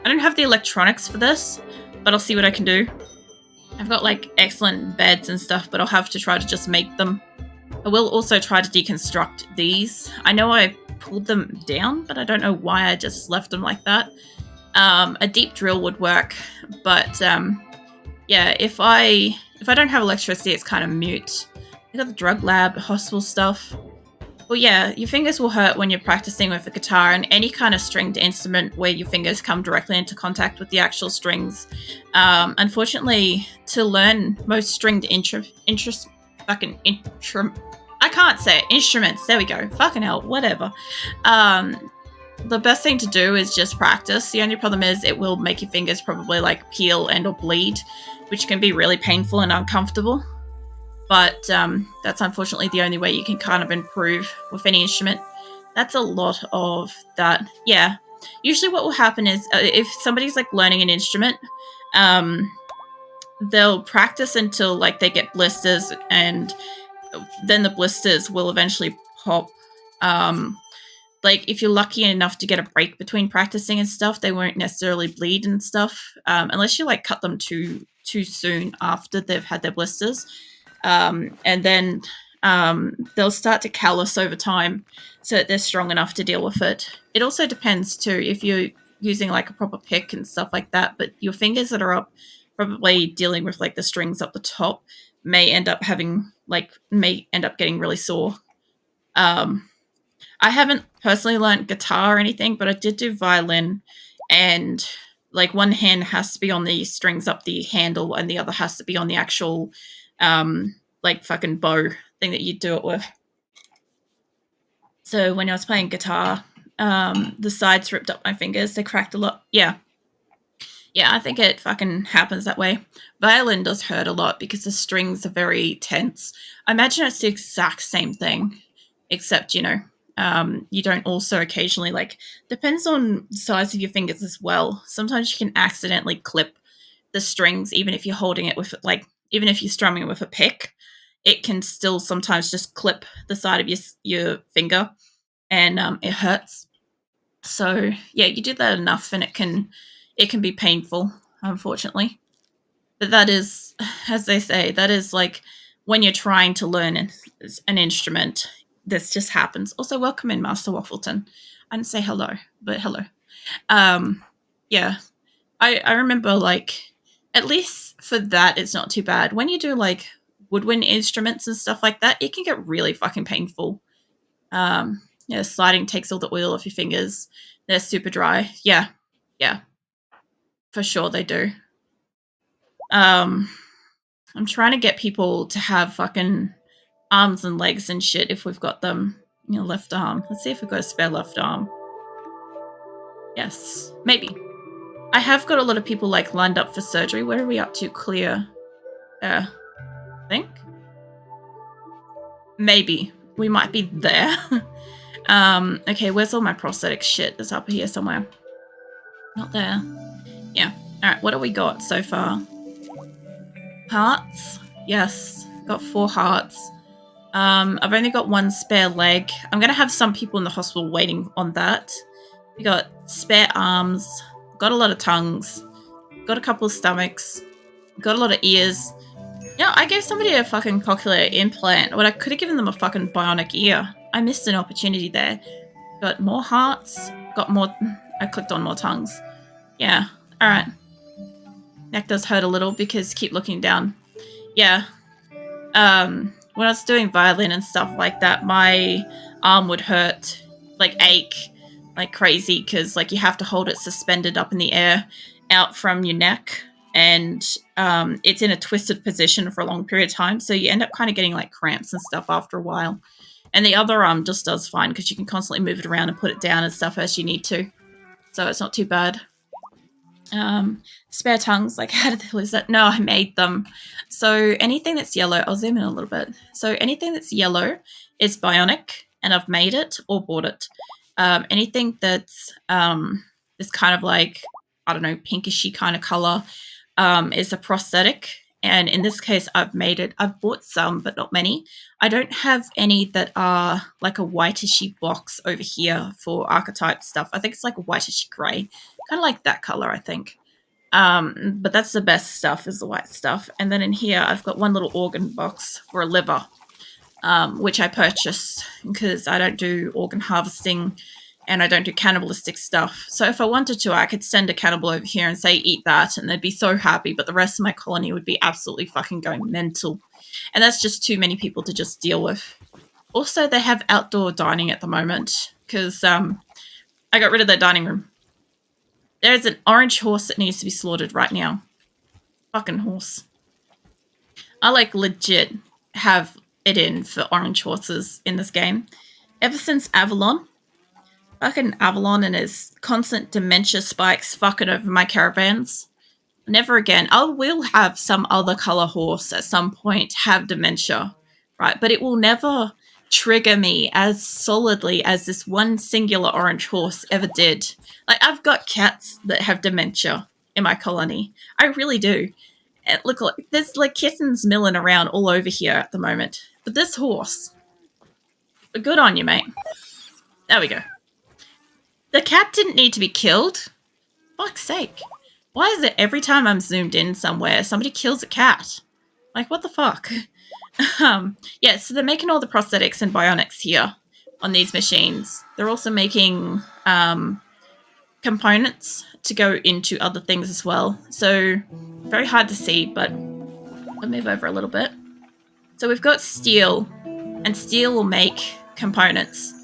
I don't have the electronics for this, but I'll see what I can do. I've got like excellent beds and stuff, but I'll have to try to just make them. I will also try to deconstruct these. I know I pulled them down, but I don't know why I just left them like that. A deep drill would work, but yeah, if I don't have electricity, it's kind of mute. I got the drug lab, hospital stuff. Well, yeah, your fingers will hurt when you're practicing with a guitar and any kind of stringed instrument where your fingers come directly into contact with the actual strings. Unfortunately, to learn most stringed instruments, there we go. Fucking hell, whatever. The best thing to do is just practice. The only problem is it will make your fingers probably like peel and or bleed, which can be really painful and uncomfortable. But that's unfortunately the only way you can kind of improve with any instrument. That's a lot of that. Yeah. Usually what will happen is if somebody's like learning an instrument, they'll practice until like they get blisters, and then the blisters will eventually pop. Like if you're lucky enough to get a break between practicing and stuff, they won't necessarily bleed and stuff, unless you like cut them too soon after they've had their blisters. And then they'll start to callus over time so that they're strong enough to deal with it. It also depends too if you're using like a proper pick and stuff like that, but your fingers that are up probably dealing with like the strings up the top may end up getting really sore. I haven't personally learned guitar or anything, but I did do violin, and like one hand has to be on the strings up the handle and the other has to be on the actual like fucking bow thing that you do it with. So when I was playing guitar, the sides ripped up my fingers. They cracked a lot. Yeah, I think it fucking happens that way. Violin does hurt a lot because the strings are very tense. I imagine it's the exact same thing, except, you know, you don't also occasionally, like, depends on the size of your fingers as well. Sometimes you can accidentally clip the strings, even if you're holding it with, like, even if you're strumming with a pick, it can still sometimes just clip the side of your finger, and it hurts. So yeah, you do that enough, and it can be painful, unfortunately. But that is, as they say, that is like when you're trying to learn an instrument. This just happens. Also, welcome in, Master Waffleton. I didn't say hello, but hello. Yeah, I remember, like, at least for that, it's not too bad. When you do like woodwind instruments and stuff like that, it can get really fucking painful. Yeah, sliding takes all the oil off your fingers. They're super dry. Yeah, for sure they do. I'm trying to get people to have fucking arms and legs and shit if we've got them. You know, left arm. Let's see if we've got a spare left arm. Yes, maybe. I have got a lot of people like lined up for surgery. Where are we up to? Clear. I think. Maybe. We might be there. Okay, where's all my prosthetic shit? It's up here somewhere. Not there. Yeah. Alright, what have we got so far? Hearts? Yes. Got 4 hearts. I've only got 1 spare leg. I'm going to have some people in the hospital waiting on that. We got spare arms. Got a lot of tongues. Got a couple of stomachs. Got a lot of ears. Yeah, I gave somebody a fucking cochlear implant, but I could have given them a fucking bionic ear. I missed an opportunity there. Got more hearts. Got more... I clicked on more tongues. Yeah. Alright. Neck does hurt a little because keep looking down. Yeah. When I was doing violin and stuff like that, my arm would hurt, like ache, like crazy, because like you have to hold it suspended up in the air out from your neck, and it's in a twisted position for a long period of time, so you end up kind of getting like cramps and stuff after a while. And the other arm just does fine because you can constantly move it around and put it down and stuff as you need to, so it's not too bad. Spare tongues, like how did the hell is that? No, I made them. So anything that's yellow, I'll zoom in a little bit. So anything that's yellow is bionic, and I've made it or bought it. Anything that's is kind of like, I don't know, pinkishy kind of color is a prosthetic, And in this case, I've bought some, but not many. I don't have any that are like a whitishy box over here for archetype stuff. I think it's like a whitish grey, kind of like that color, I think. But that's the best stuff, is the white stuff. And then in here, I've got one little organ box for a liver, which I purchased because I don't do organ harvesting and I don't do cannibalistic stuff. So if I wanted to, I could send a cannibal over here and say, eat that, and they'd be so happy, but the rest of my colony would be absolutely fucking going mental. And that's just too many people to just deal with. Also, they have outdoor dining at the moment because I got rid of their dining room. There's an orange horse that needs to be slaughtered right now. Fucking horse. I like legit have it in for orange horses in this game. Ever since Avalon. Fucking Avalon and his constant dementia spikes fucking over my caravans. Never again. I will have some other color horse at some point have dementia, right? But it will never trigger me as solidly as this one singular orange horse ever did. Like, I've got cats that have dementia in my colony. I really do. And look, there's like kittens milling around all over here at the moment. But this horse, good on you, mate. There we go. The cat didn't need to be killed. Fuck's sake. Why is it every time I'm zoomed in somewhere, somebody kills a cat? Like, what the fuck? Yeah, so they're making all the prosthetics and bionics here on these machines. They're also making components to go into other things as well. So, very hard to see, but I'll move over a little bit. So we've got steel, and steel will make components.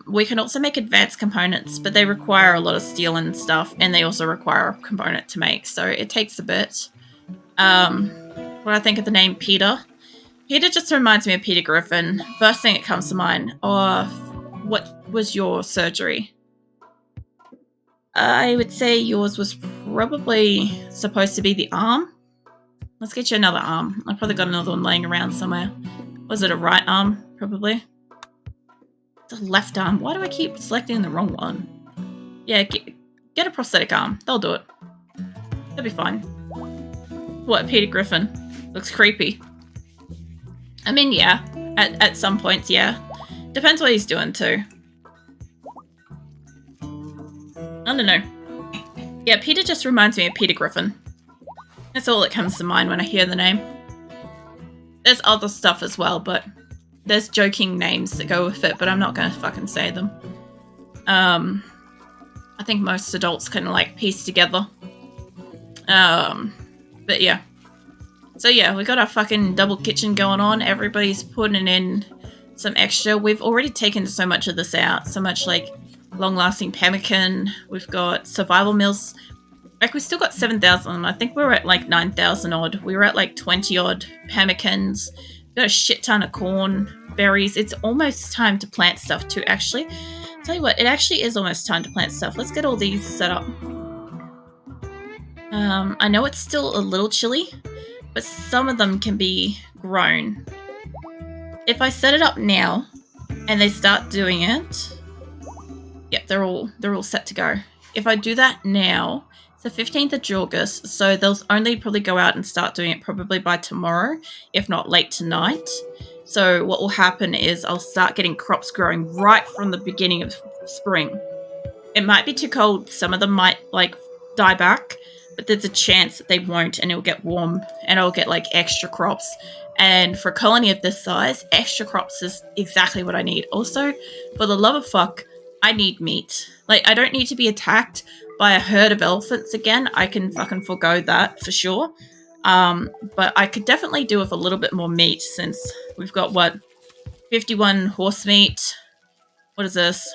We can also make advanced components, but they require a lot of steel and stuff, and they also require a component to make, so it takes a bit. What I think of the name Peter. Peter just reminds me of Peter Griffin. First thing that comes to mind. Or what was your surgery? I would say yours was probably supposed to be the arm. Let's get you another arm. I've probably got another one laying around somewhere. Was it a right arm? Probably. The left arm. Why do I keep selecting the wrong one? Yeah, get a prosthetic arm. They'll do it. They'll be fine. What, Peter Griffin? Looks creepy. I mean, yeah. At some points, yeah. Depends what he's doing, too. I don't know. Yeah, Peter just reminds me of Peter Griffin. That's all that comes to mind when I hear the name. There's other stuff as well, but there's joking names that go with it, but I'm not going to fucking say them. I think most adults kind of like piece together. But yeah. So yeah, we got our fucking double kitchen going on. Everybody's putting in some extra. We've already taken so much of this out. So much like long-lasting pemmican. We've got survival meals. Like, we still got 7,000. I think we were at like 9,000 odd. We were at like 20 odd pemmicans. We've got a shit ton of corn, berries. It's almost time to plant stuff too, actually. Tell you what, it actually is almost time to plant stuff. Let's get all these set up. I know it's still a little chilly, but some of them can be grown. If I set it up now and they start doing it, yep, they're all set to go. If I do that now, it's the 15th of August, so they'll only probably go out and start doing it probably by tomorrow, if not late tonight. So what will happen is I'll start getting crops growing right from the beginning of spring. It might be too cold. Some of them might like die back, but there's a chance that they won't, and it'll get warm and I'll get like extra crops. And for a colony of this size, extra crops is exactly what I need. Also, for the love of fuck, I need meat. Like, I don't need to be attacked by a herd of elephants again. I can fucking forgo that for sure. But I could definitely do with a little bit more meat, since we've got, what, 51 horse meat. What is this?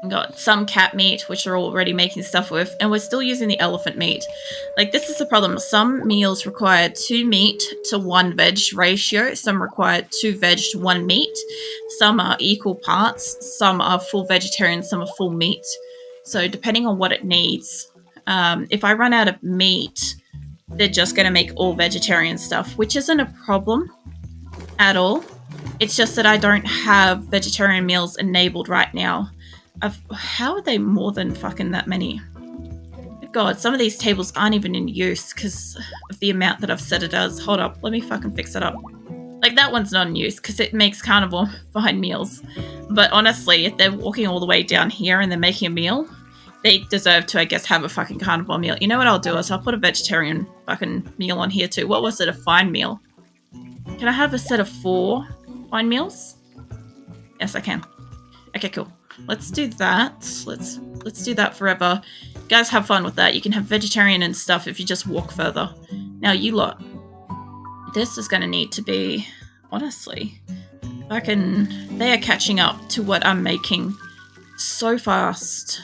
We've got some cat meat, which we're already making stuff with, and we're still using the elephant meat. Like, this is the problem. Some meals require 2 meat to 1 veg ratio. Some require 2 veg to 1 meat. Some are equal parts. Some are full vegetarian. Some are full meat. So depending on what it needs, if I run out of meat, they're just going to make all vegetarian stuff, which isn't a problem at all. It's just that I don't have vegetarian meals enabled right now. How are they more than fucking that many? We've God, some of these tables aren't even in use because of the amount that I've set it as. Hold up, let me fucking fix it up. Like, that one's not in use because it makes carnivore fine meals. But honestly, if they're walking all the way down here and they're making a meal, they deserve to, I guess, have a fucking carnivore meal. You know what I'll do is I'll put a vegetarian fucking meal on here too. What was it? A fine meal? Can I have a set of 4 fine meals? Yes, I can. Okay, cool. Let's do that. Let's do that forever. You guys have fun with that. You can have vegetarian and stuff if you just walk further. Now, you lot. This is going to need to be, honestly, they are catching up to what I'm making so fast.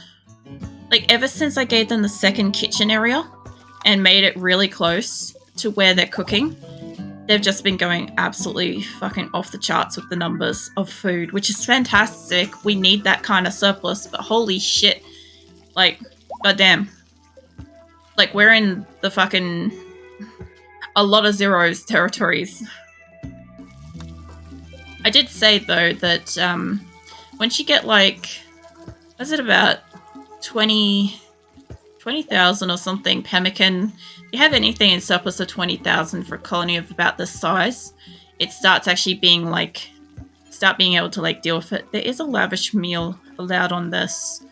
Like, ever since I gave them the second kitchen area and made it really close to where they're cooking, they've just been going absolutely fucking off the charts with the numbers of food, which is fantastic. We need that kind of surplus, but holy shit. Like, goddamn. Like, we're in the fucking a lot of zeros territories. I did say, though, that once you get, like, was it about 20,000 or something pemmican, if you have anything in surplus of 20,000 for a colony of about this size, it starts actually being, like, start being able to, like, deal with it. There is a lavish meal allowed on this,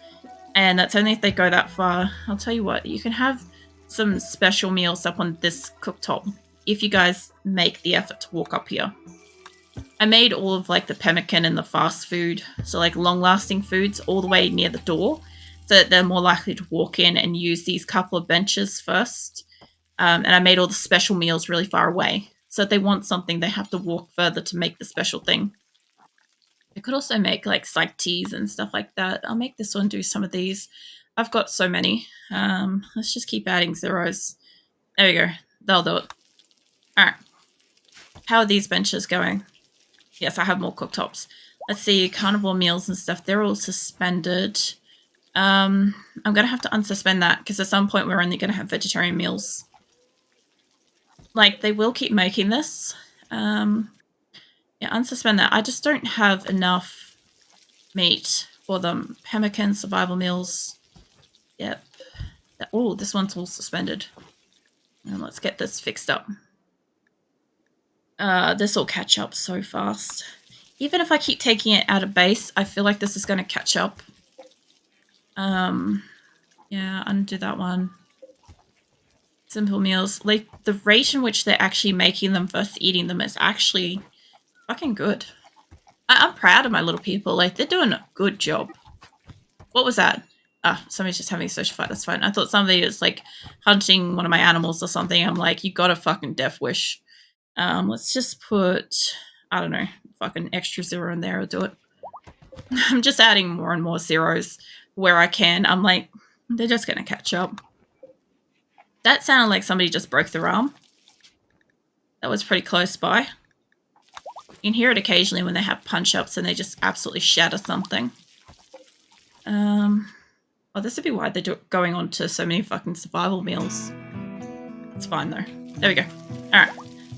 and that's only if they go that far. I'll tell you what, you can have some special meals up on this cooktop if you guys make the effort to walk up here. I made all of like the pemmican and the fast food, so like long-lasting foods, all the way near the door, so that they're more likely to walk in and use these couple of benches first. And I made all the special meals really far away, so if they want something, they have to walk further to make the special thing. I could also make like psych teas and stuff like that. I'll make this one do some of these. I've got so many. Let's just keep adding zeros. There we go. They'll do it. Alright. How are these benches going? Yes, I have more cooktops. Let's see, carnivore meals and stuff. They're all suspended. I'm going to have to unsuspend that because at some point we're only going to have vegetarian meals. Like, they will keep making this. Yeah, unsuspend that. I just don't have enough meat for them. Pemmican, survival meals. Yep. Oh, this one's all suspended. And let's get this fixed up. This will catch up so fast. Even if I keep taking it out of base, I feel like this is going to catch up. Yeah, undo that one. Simple meals. Like, the rate in which they're actually making them versus eating them is actually fucking good. I'm proud of my little people. Like, they're doing a good job. What was that? Ah, somebody's just having a social fight. That's fine. I thought somebody was, like, hunting one of my animals or something. I'm like, you got a fucking death wish. Let's just put, I don't know, fucking extra 0 in there. I'll do it. I'm just adding more and more zeros where I can. I'm like, they're just going to catch up. That sounded like somebody just broke their arm. That was pretty close by. You can hear it occasionally when they have punch-ups and they just absolutely shatter something. Oh, this would be why they're going on to so many fucking survival meals. It's fine, though. There we go. Alright.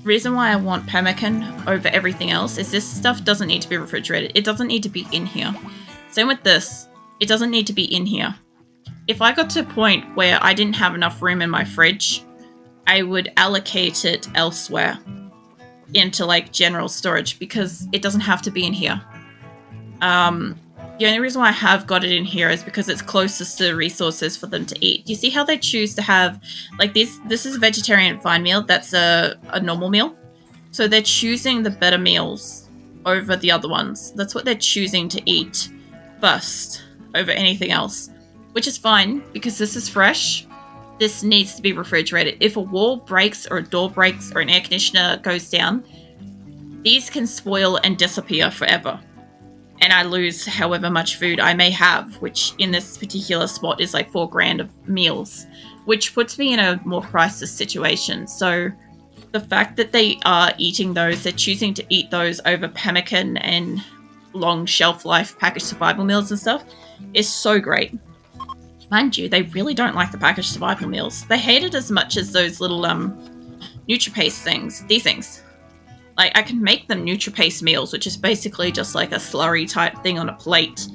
Reason why I want pemmican over everything else is this stuff doesn't need to be refrigerated. It doesn't need to be in here. Same with this. It doesn't need to be in here. If I got to a point where I didn't have enough room in my fridge, I would allocate it elsewhere into like general storage because it doesn't have to be in here. The only reason why I have got it in here is because it's closest to resources for them to eat. You see how they choose to have, like this is a vegetarian fine meal, that's a normal meal. So they're choosing the better meals over the other ones. That's what they're choosing to eat first over anything else, which is fine because this is fresh. This needs to be refrigerated. If a wall breaks or a door breaks or an air conditioner goes down, these can spoil and disappear forever. And I lose however much food I may have, which in this particular spot is like $4,000 of meals, which puts me in a more crisis situation. So the fact that they are eating those, they're choosing to eat those over pemmican and long shelf life packaged survival meals and stuff is so great. Mind you, they really don't like the packaged survival meals. They hate it as much as those little NutriPaste things, these things. Like, I can make them NutriPaste meals, which is basically just like a slurry type thing on a plate,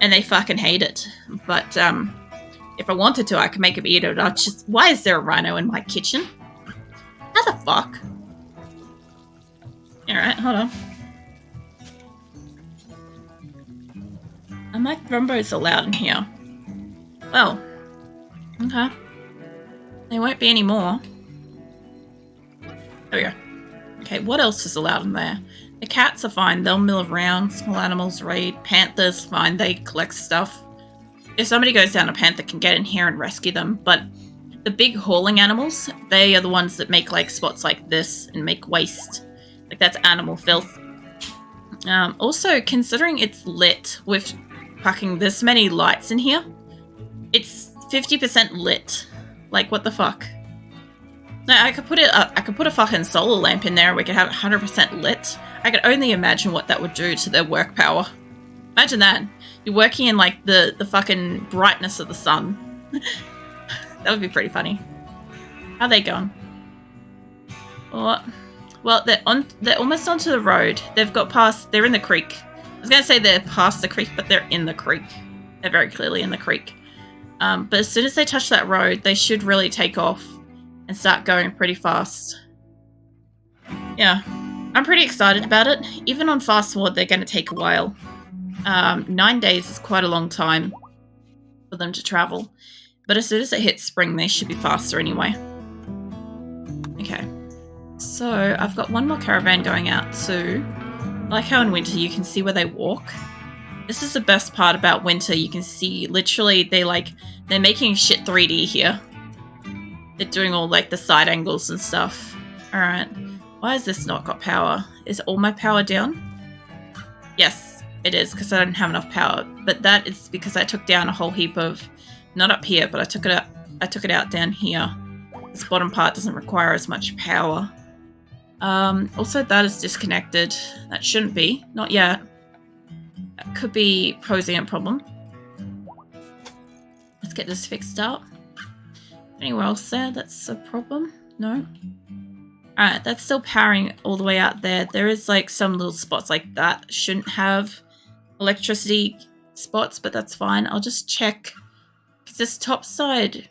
and they fucking hate it. But If I wanted to, I could make him eat it. Why is there a rhino in my kitchen? How the fuck? Alright, hold on. Are my thrombos allowed in here? Well, okay. There won't be any more. There we go. Okay, what else is allowed in there? The cats are fine. They'll mill around. Small animals raid. Panthers, fine. They collect stuff. If somebody goes down, a panther can get in here and rescue them. But the big hauling animals, they are the ones that make like spots like this and make waste. Like that's animal filth. Also, considering it's lit with fucking this many lights in here, it's 50% lit. Like, what the fuck? Now, I could put a fucking solar lamp in there and we could have it 100% lit. I could only imagine what that would do to their work power. Imagine that. You're working in, like, the fucking brightness of the sun. That would be pretty funny. How are they going? Well, they're almost onto the road. They're in the creek. I was going to say they're past the creek, but they're in the creek. They're very clearly in the creek. But as soon as they touch that road, they should really take off and start going pretty fast. Yeah, I'm pretty excited about it. Even on fast forward, they're going to take a while. 9 days is quite a long time for them to travel. But as soon as it hits spring, they should be faster anyway. Okay. So, I've got one more caravan going out too. Like how in winter you can see where they walk. This is the best part about winter. You can see literally they're making shit 3D here. They're doing all like the side angles and stuff. Alright. Why has this not got power? Is all my power down? Yes, it is, because I don't have enough power. But that is because I took down a whole heap of, not up here, but I took it out down here. This bottom part doesn't require as much power. Also that is disconnected. That shouldn't be. Not yet. That could be posing a problem. Let's get this fixed up. Anywhere else there that's a problem? No? Alright, that's still powering all the way out there. There is like some little spots like that. Shouldn't have electricity spots, but that's fine. I'll just check. Because this top side,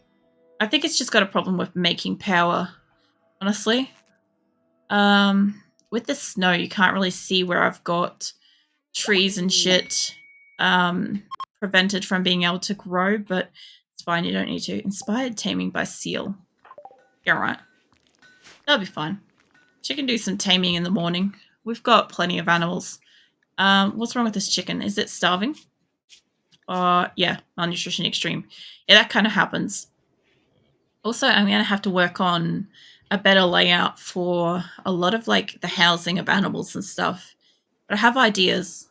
I think it's just got a problem with making power, honestly. With the snow, you can't really see where I've got trees and shit prevented from being able to grow, but it's fine, you don't need to. Inspired taming by seal. Yeah, right. That'll be fine. Chicken do some taming in the morning. We've got plenty of animals. What's wrong with this chicken? Is it starving? Yeah, malnutrition extreme. Yeah, that kind of happens. Also, I'm going to have to work on a better layout for a lot of like the housing of animals and stuff. But I have ideas.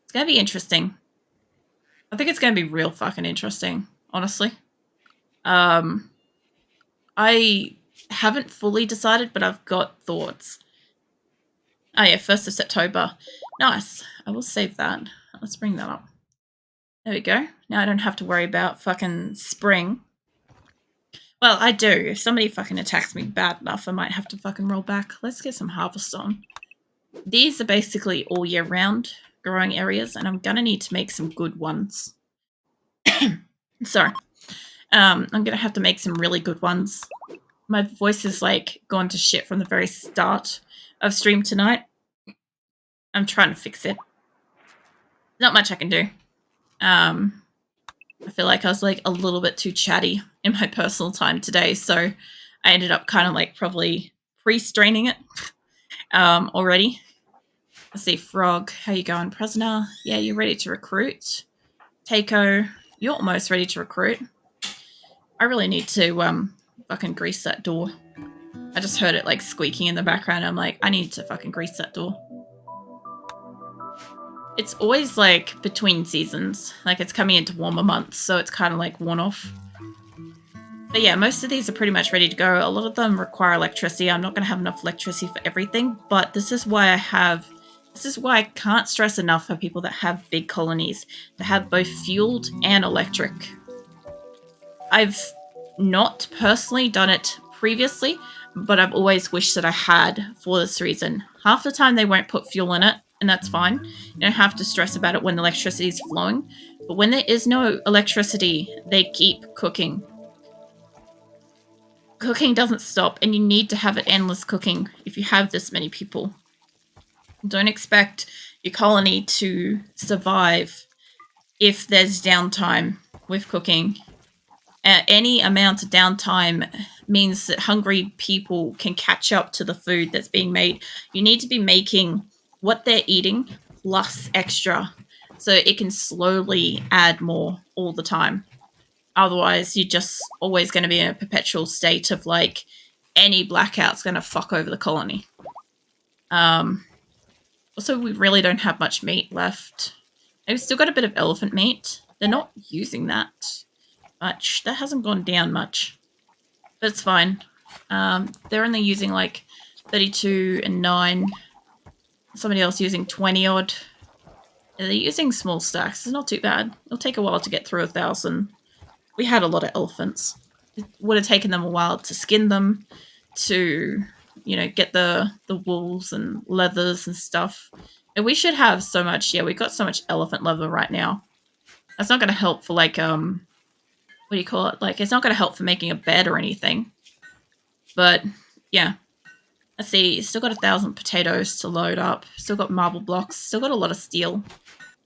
It's going to be interesting. I think it's going to be real fucking interesting, honestly. I haven't fully decided, but I've got thoughts. Oh yeah, 1st of September. Nice. I will save that. Let's bring that up. There we go. Now I don't have to worry about fucking spring. Well, I do. If somebody fucking attacks me bad enough, I might have to fucking roll back. Let's get some harvest on. These are basically all year round growing areas, and I'm gonna need to make some good ones. Sorry. I'm gonna have to make some really good ones. My voice is like gone to shit from the very start of stream tonight. I'm trying to fix it. Not much I can do. I feel like I was like a little bit too chatty in my personal time today, so I ended up kind of like probably pre-straining it already. Let's see, Frog, how you going? Prisoner, yeah, you're ready to recruit. Takeo, you're almost ready to recruit. I really need to fucking grease that door. I just heard it like squeaking in the background. I'm like, I need to fucking grease that door. It's always like between seasons. Like it's coming into warmer months, so it's kind of like worn off. But yeah, most of these are pretty much ready to go. A lot of them require electricity. I'm not going to have enough electricity for everything, but this is why I can't stress enough for people that have big colonies to have both fueled and electric. I've not personally done it previously, but I've always wished that I had for this reason. Half the time they won't put fuel in it, and that's fine. You don't have to stress about it when the electricity is flowing. But when there is no electricity, they keep cooking. Cooking doesn't stop, and you need to have it endless cooking if you have this many people. Don't expect your colony to survive if there's downtime with cooking. Any amount of downtime means that hungry people can catch up to the food that's being made. You need to be making what they're eating plus extra so it can slowly add more all the time. Otherwise, you're just always going to be in a perpetual state of like any blackout's going to fuck over the colony. Also, we really don't have much meat left. We've still got a bit of elephant meat. They're not using that much. That hasn't gone down much. But it's fine. They're only using like 32 and 9. Somebody else using 20 odd. They're using small stacks. It's not too bad. It'll take a while to get through 1,000. We had a lot of elephants. It would have taken them a while to skin them, to, you know, get the wools and leathers and stuff. And we should have so much. Yeah, we've got so much elephant leather right now. That's not going to help for like, what do you call it? Like, it's not going to help for making a bed or anything. But, yeah. Let's see. Still got 1,000 potatoes to load up. Still got marble blocks. Still got a lot of steel.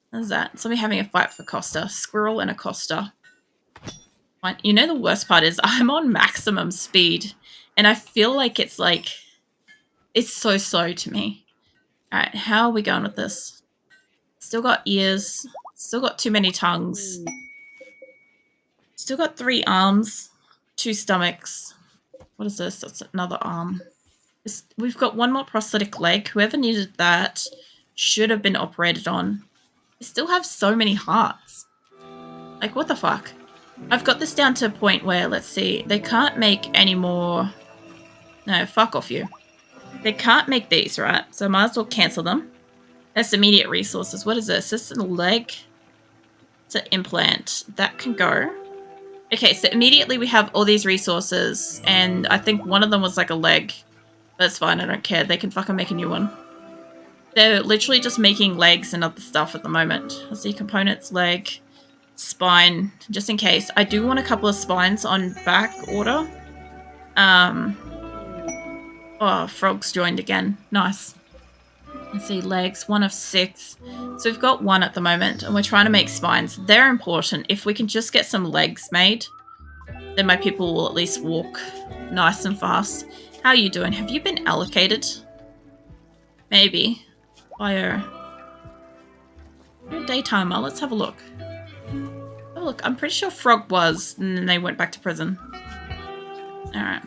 What's that? Somebody having a fight for Costa. Squirrel and a Costa. You know, the worst part is I'm on maximum speed. And I feel like it's so slow to me. Alright, how are we going with this? Still got ears. Still got too many tongues. Still got 3 arms. 2 stomachs. What is this? That's another arm. We've got 1 more prosthetic leg. Whoever needed that should have been operated on. I still have so many hearts. Like, what the fuck? I've got this down to a point where, let's see, they can't make any more... No, fuck off you. They can't make these, right? So I might as well cancel them. That's immediate resources. What is this? This is a leg. It's an implant. That can go. Okay, so immediately we have all these resources, and I think one of them was like a leg. That's fine, I don't care. They can fucking make a new one. They're literally just making legs and other stuff at the moment. Let's see, components, leg, spine, just in case. I do want a couple of spines on back order. Oh, frogs joined again. Nice. Let's see, legs, 1 of 6. So we've got 1 at the moment, and we're trying to make spines. They're important. If we can just get some legs made, then my people will at least walk nice and fast. How are you doing? Have you been allocated? Maybe. Bio. Daytimer. Let's have a look. Oh, look. I'm pretty sure Frog was, and then they went back to prison. Alright.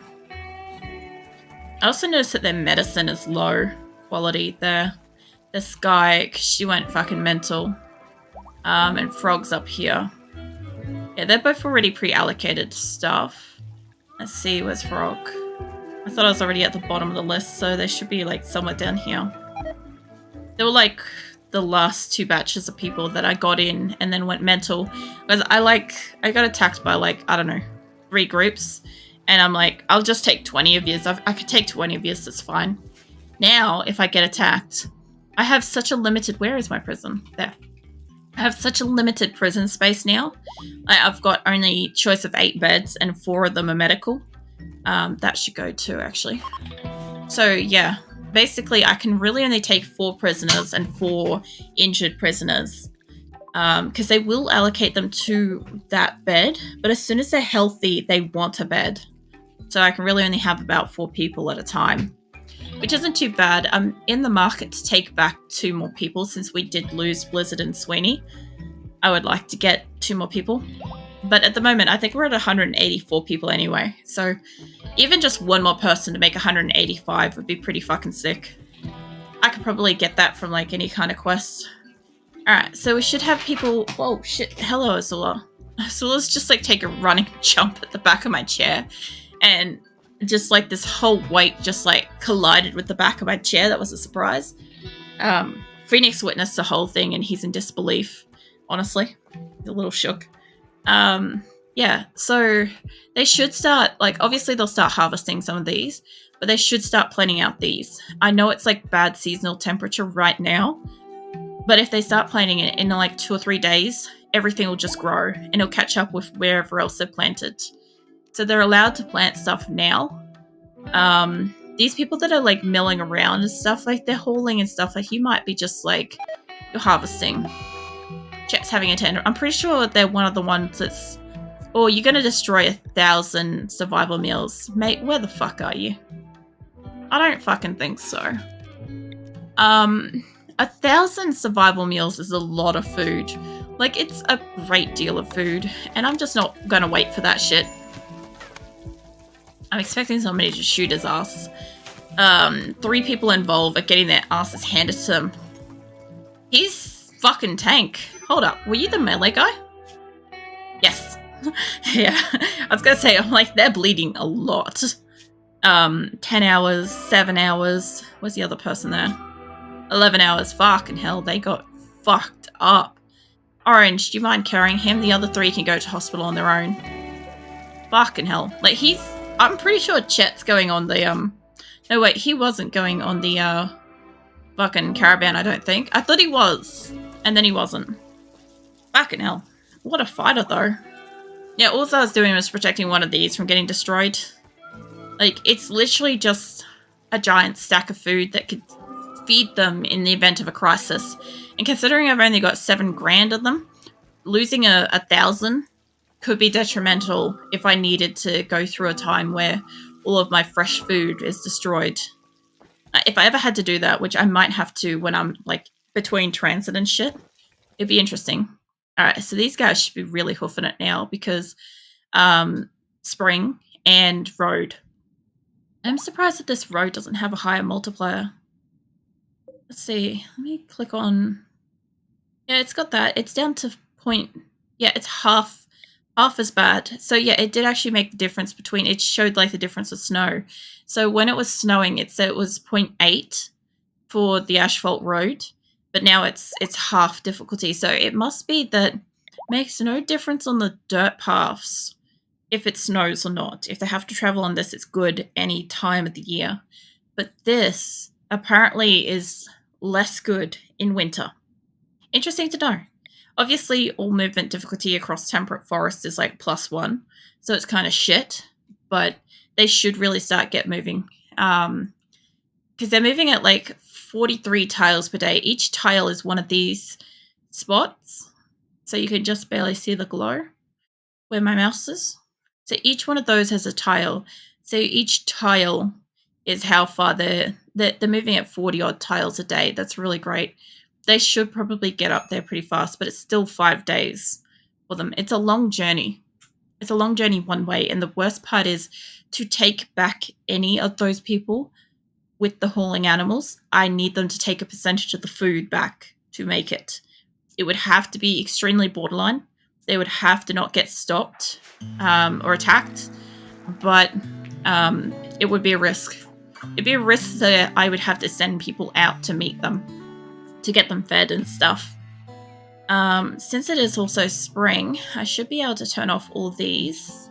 I also noticed that their medicine is low quality there. This guy, she went fucking mental. And Frog's up here. Yeah, they're both already pre-allocated stuff. Let's see, where's Frog? I thought I was already at the bottom of the list, so they should be like somewhere down here. They were like the last 2 batches of people that I got in and then went mental. Because I got attacked by like, I don't know, 3 groups. And I'm like, I'll just take 20 of yous. I could take 20 of yous, that's fine. Now, if I get attacked, I have such a limited... Where is my prison? There. I have such a limited prison space now. I've got only choice of 8 beds and 4 of them are medical. That should go too, actually. So, yeah. Basically, I can really only take 4 prisoners and 4 injured prisoners. Because they will allocate them to that bed. But as soon as they're healthy, they want a bed. So I can really only have about 4 people at a time. Which isn't too bad. I'm in the market to take back 2 more people since we did lose Blizzard and Sweeny. I would like to get 2 more people. But at the moment, I think we're at 184 people anyway. So even just 1 more person to make 185 would be pretty fucking sick. I could probably get that from like any kind of quest. Alright, so we should have people... Whoa, shit. Hello, Asora. Asora's just like take a running jump at the back of my chair. And just like this whole weight just like collided with the back of my chair. That was a surprise. Phoenix witnessed the whole thing and he's in disbelief. Honestly. He's a little shook. Yeah, so they should start, like, obviously they'll start harvesting some of these, but they should start planning out these. I know it's like bad seasonal temperature right now, but if they start planting it in like 2 or 3 days, everything will just grow and it'll catch up with wherever else they've planted. So they're allowed to plant stuff now. These people that are like milling around and stuff, like they're hauling and stuff, like you might be just like, you're harvesting. Chet's having a tender. I'm pretty sure they're one of the ones that's, oh, you're gonna destroy 1,000 survival meals. Mate, where the fuck are you? I don't fucking think so. 1,000 survival meals is a lot of food. Like, it's a great deal of food, and I'm just not gonna wait for that shit. I'm expecting somebody to shoot his ass. 3 people involved are getting their asses handed to them. He's fucking tank. Hold up, were you the melee guy? Yes. Yeah, I was gonna say, I'm like, they're bleeding a lot. 10 hours, 7 hours. Where's the other person there? 11 hours. Fucking hell, they got fucked up. Orange, do you mind carrying him? The other 3 can go to hospital on their own. Fucking hell. Like, I'm pretty sure Chet's going on the, no, wait, he wasn't going on the, fucking caravan, I don't think. I thought he was, and then he wasn't. Fucking hell. What a fighter, though. Yeah, all I was doing was protecting one of these from getting destroyed. Like, it's literally just a giant stack of food that could feed them in the event of a crisis. And considering I've only got 7 grand of them, losing 1,000 could be detrimental if I needed to go through a time where all of my fresh food is destroyed. If I ever had to do that, which I might have to when I'm, like, between transit and shit, it'd be interesting. Alright, so these guys should be really hoofing it now because spring and road. I'm surprised that this road doesn't have a higher multiplier. Let's see. Let me click on... Yeah, it's got that. It's down to point... Yeah, it's half as bad. So yeah, it did actually make the difference between... It showed like the difference of snow. So when it was snowing, it said it was 0.8 for the asphalt road, but now it's half difficulty. So it must be that it makes no difference on the dirt paths if it snows or not. If they have to travel on this, it's good any time of the year. But this apparently is less good in winter. Interesting to know. Obviously, all movement difficulty across temperate forests is like +1, so it's kind of shit, but they should really start moving. Because they're moving at like 43 tiles per day. Each tile is one of these spots, so you can just barely see the glow where my mouse is. So each one of those has a tile. So each tile is how far they're moving at 40 odd tiles a day. That's really great. They should probably get up there pretty fast, but it's still 5 days for them. It's a long journey. It's a long journey one way, and the worst part is to take back any of those people with the hauling animals. I need them to take a percentage of the food back to make it. It would have to be extremely borderline. They would have to not get stopped or attacked, but it would be a risk. It'd be a risk that I would have to send people out to meet them, to get them fed and stuff. Since it is also spring, I should be able to turn off all these.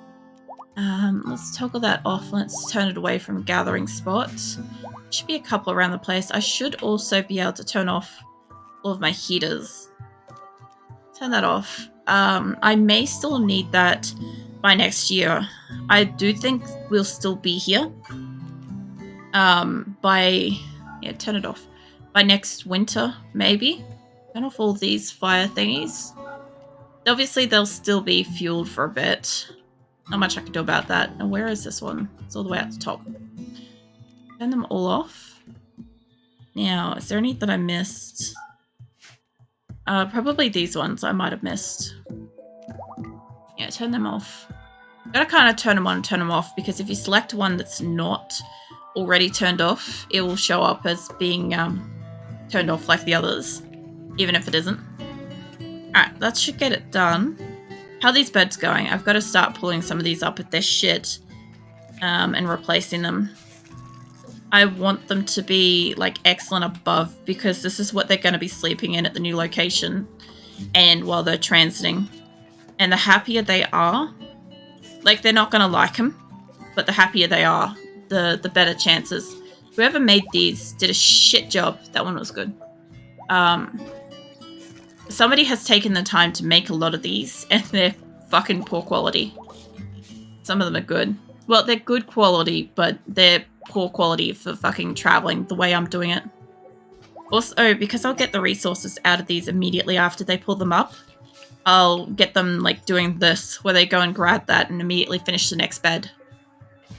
Let's toggle that off. Let's turn it away from gathering spots. Should be a couple around the place. I should also be able to turn off all of my heaters. Turn that off. I may still need that by next year. I do think we'll still be here. Turn it off. By next winter, maybe. Turn off all these fire thingies. Obviously, they'll still be fueled for a bit. Not much I can do about that. And where is this one? It's all the way at the top. Turn them all off. Now, is there any that I missed? Probably these ones I might have missed. Yeah, turn them off. Gotta kind of turn them on and turn them off, because if you select one that's not already turned off, it will show up as being turned off like the others, even if it isn't. Alright, that should get it done. How are these beds going? I've got to start pulling some of these up if they're shit and replacing them. I want them to be like excellent above, because this is what they're going to be sleeping in at the new location and while they're transiting. And the happier they are, like, they're not going to like them, but the happier they are, the better chances. Whoever made these did a shit job. That one was good. Somebody has taken the time to make a lot of these, and they're fucking poor quality. Some of them are good. Well, they're good quality, but they're poor quality for fucking traveling the way I'm doing it. Also, because I'll get the resources out of these immediately after they pull them up, I'll get them, like, doing this, where they go and grab that and immediately finish the next bed.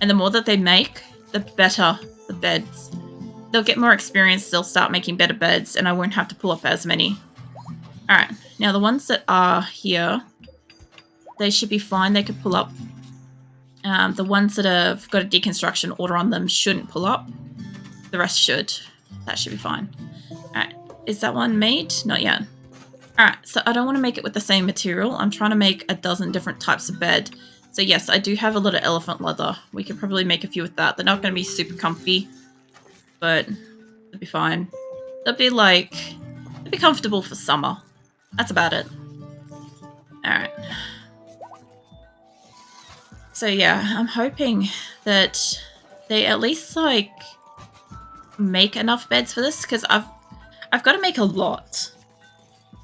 And the more that they make, the better the beds. They'll get more experience, they'll start making better beds, and I won't have to pull up as many. Alright, now the ones that are here, they should be fine, they could pull up. The ones that have got a deconstruction order on them shouldn't pull up. The rest should. That should be fine. Alright, is that one made? Not yet. Alright, so I don't want to make it with the same material. I'm trying to make a dozen different types of bed. So yes, I do have a lot of elephant leather. We could probably make a few with that. They're not going to be super comfy, but they'll be fine. They'll be comfortable for summer. That's about it. Alright. So yeah, I'm hoping that they at least, like, make enough beds for this, because I've got to make a lot.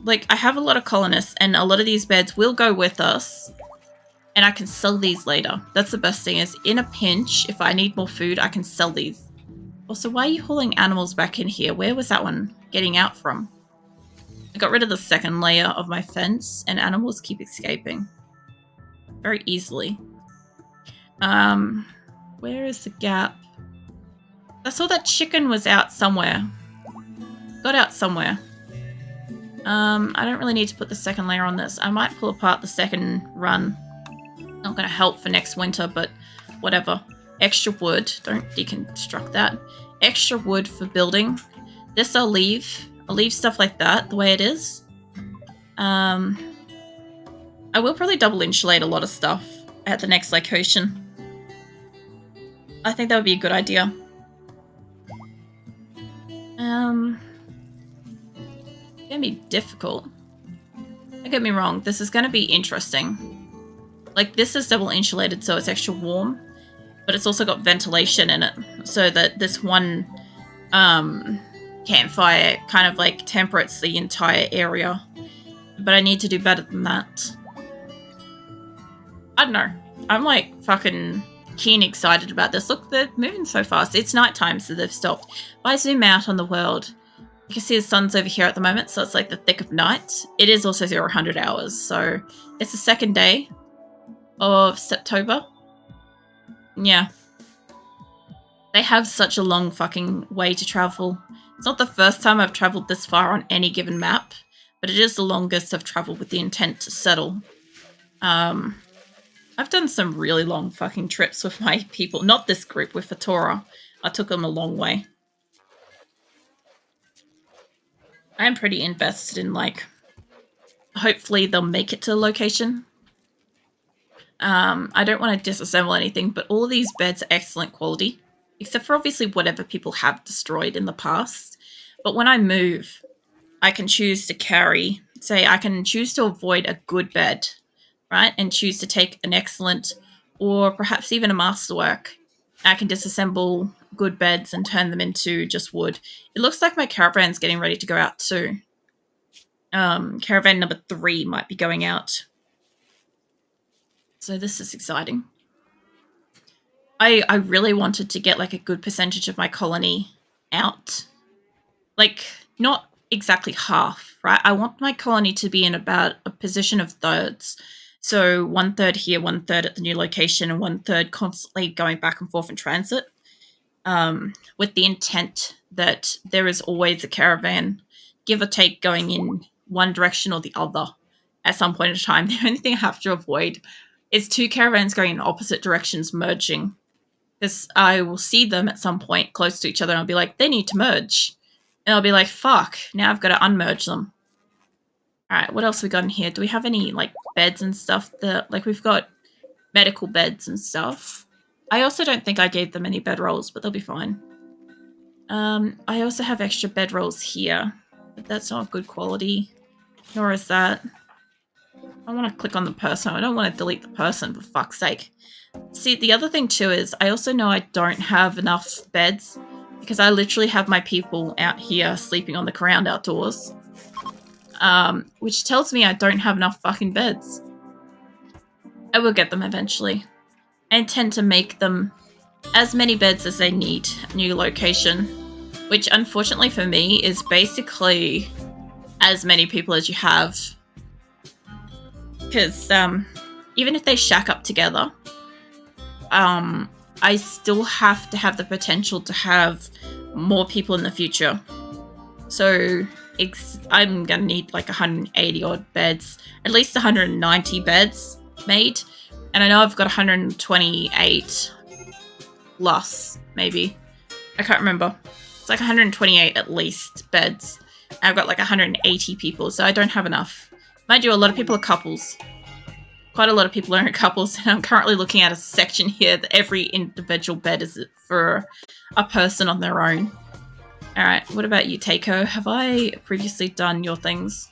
Like, I have a lot of colonists, and a lot of these beds will go with us, and I can sell these later. That's the best thing, is in a pinch, if I need more food, I can sell these. Also, why are you hauling animals back in here? Where was that one getting out from? I got rid of the second layer of my fence, and animals keep escaping. Very easily. Where is the gap? I saw that chicken was out somewhere. Got out somewhere. I don't really need to put the second layer on this. I might pull apart the second run. Not going to help for next winter, but whatever. Extra wood. Don't deconstruct that. Extra wood for building. This I'll leave. I'll leave stuff like that the way it is. I will probably double insulate a lot of stuff at the next location. I think that would be a good idea. It's gonna be difficult. Don't get me wrong, this is gonna be interesting. Like, this is double insulated, so it's extra warm, but it's also got ventilation in it, so that this one campfire kind of, like, temperates the entire area. But I need to do better than that. I don't know. I'm, like, fucking keen excited about this. Look, they're moving so fast. It's nighttime, so they've stopped. If I zoom out on the world, you can see the sun's over here at the moment, so it's like the thick of night. It is also 0-100 hours, so it's the second day of September. Yeah. They have such a long fucking way to travel. It's not the first time I've traveled this far on any given map, but it is the longest I've traveled with the intent to settle. I've done some really long fucking trips with my people. Not this group, with Asora. I took them a long way. I am pretty invested in, like, hopefully they'll make it to the location. I don't want to disassemble anything, but all of these beds are excellent quality. Except for obviously whatever people have destroyed in the past. But when I move, I can choose to carry, say, I can choose to avoid a good bed, right? And choose to take an excellent, or perhaps even a masterwork. I can disassemble good beds and turn them into just wood. It looks like my caravan's getting ready to go out too. Caravan number 3 might be going out. So this is exciting. I really wanted to get, like, a good percentage of my colony out. Like, not exactly half, right? I want my colony to be in about a position of thirds. So 1/3 here, 1/3 at the new location, and 1/3 constantly going back and forth in transit. With the intent that there is always a caravan, give or take, going in one direction or the other at some point in time. The only thing I have to avoid is 2 caravans going in opposite directions merging. Because I will see them at some point close to each other and I'll be like, they need to merge. And I'll be like, fuck, now I've got to unmerge them. Alright, what else we got in here? Do we have any, like, beds and stuff? Like, we've got medical beds and stuff. I also don't think I gave them any bedrolls, but they'll be fine. I also have extra bedrolls here, but that's not good quality. Nor is that. I want to click on the person. I don't want to delete the person, for fuck's sake. See, the other thing too is I also know I don't have enough beds because I literally have my people out here sleeping on the ground outdoors. which tells me I don't have enough fucking beds. I will get them eventually. I intend to make them as many beds as they need. New location, which unfortunately for me is basically as many people as you have. Because even if they shack up together, I still have to have the potential to have more people in the future. So I'm going to need like 180 odd beds, at least 190 beds made. And I know I've got 128 plus, maybe. I can't remember. It's like 128 at least beds. I've got like 180 people, so I don't have enough. Mind you, a lot of people are couples. Quite a lot of people are in couples, and I'm currently looking at a section here that every individual bed is for a person on their own. Alright, what about you, Takeo? Have I previously done your things?